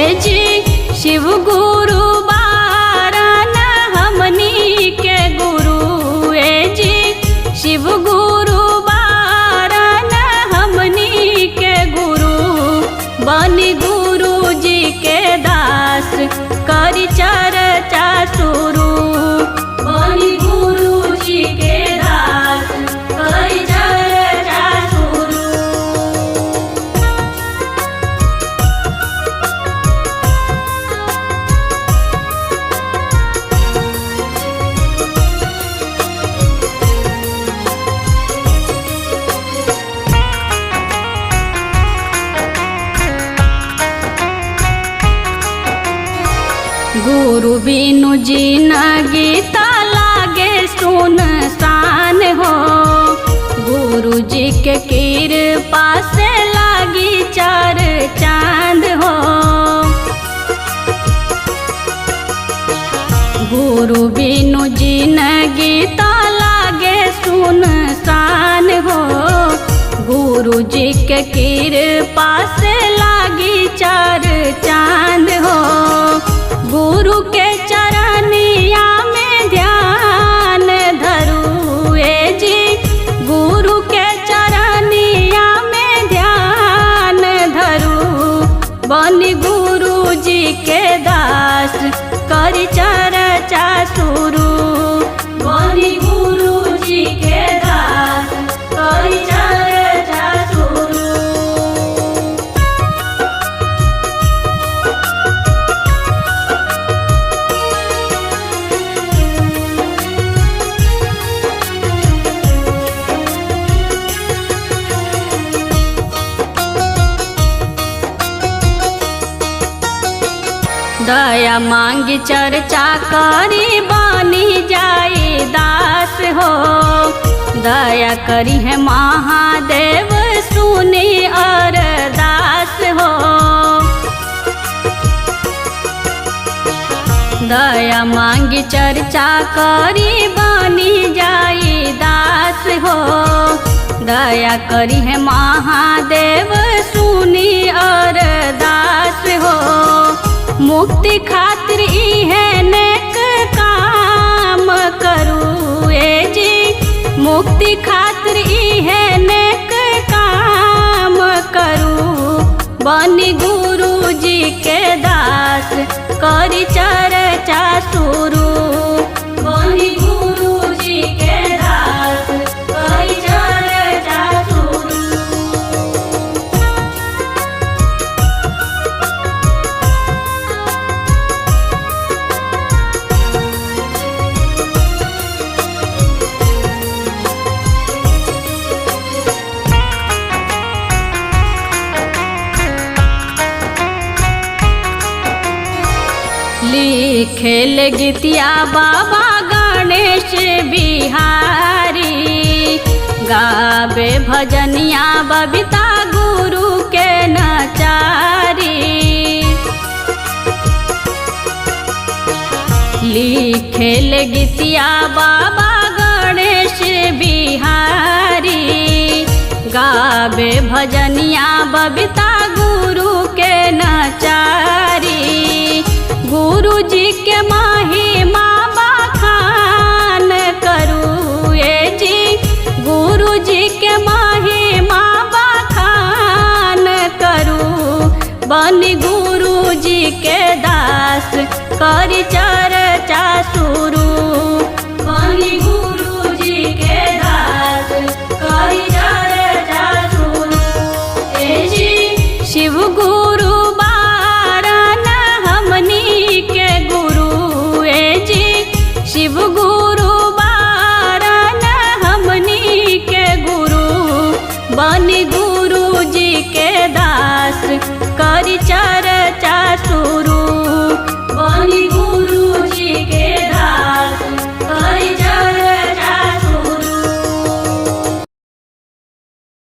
जी शिव गुरु बारन हमनी के गुरु जी शिव गुरु बारन हमनी के गुरु बनी गुरु जी के दास करी चर्चा शुरू बनी गुरु जी के दास करी चर्चा शुरू। गुरु बिनु जिंदगी लागे सुनसान हो गुरु जी के कृपा से लागी चार चांद हो गुरु बिनु जिंदगी लागे सुनसान हो गुरु जी के कृपा से लागी चार चांद हो। गुरु के चरनिया में ध्यान धरू जी गुरु के चरनिया में ध्यान धरू बनी गुरु जी के दास करी चर्चा शुरू बनी गुरु जी के दास करी चर्चा शुरू। दया मांगी चर्चा करी बनी जाए दास हो दया करी है महादेव सुनी अरदास हो दया मांगी चर्चा करी बनी जाए दास हो दया करी है महादेव सुनी अरदास हो। मुक्ति खातिर है नेक काम करू जी मुक्ति खातिर है नेक काम करू बनी गुरु जी के दास करी चर्चा शुरू बनी गुरु जी के दास करी चर्चा शुरू। लिखेल गीतिया बाबा गणेश बिहारी गावे भजनिया बबीता गुरु के नचारी लिखेल गीतिया बाबा गणेश बिहारी गावे भजनिया बबीता गुरु के नचारी गुरु जी के महिमा बखान करू जी गुरु जी के महिमा बखान करू बनी गुरु जी के दास करी चर्चा शुरू बनी गुरु जी के दास करी चर्चा शुरू। जी शिव गुरु शिव गुरु बारन हमनी के गुरु बनी गुरु जी के दास करी चर्चा शुरू बनी